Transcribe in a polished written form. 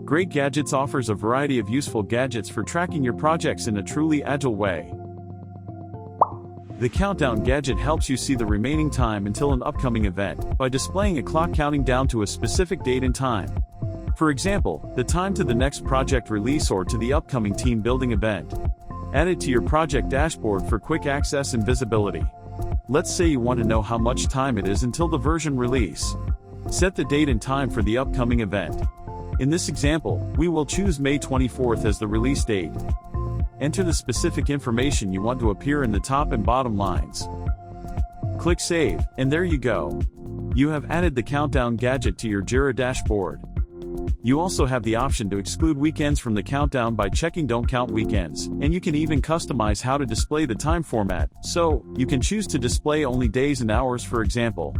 Great Gadgets offers a variety of useful gadgets for tracking your projects in a truly agile way. The Countdown Gadget helps you see the remaining time until an upcoming event by displaying a clock counting down to a specific date and time. For example, the time to the next project release or to the upcoming team building event. Add it to your project dashboard for quick access and visibility. Let's say you want to know how much time it is until the version release. Set the date and time for the upcoming event. In this example, we will choose May 24th as the release date. Enter the specific information you want to appear in the top and bottom lines. Click Save, and there you go. You have added the Countdown Gadget to your Jira dashboard. You also have the option to exclude weekends from the countdown by checking Don't Count Weekends, and you can even customize how to display the time format, so you can choose to display only days and hours, for example.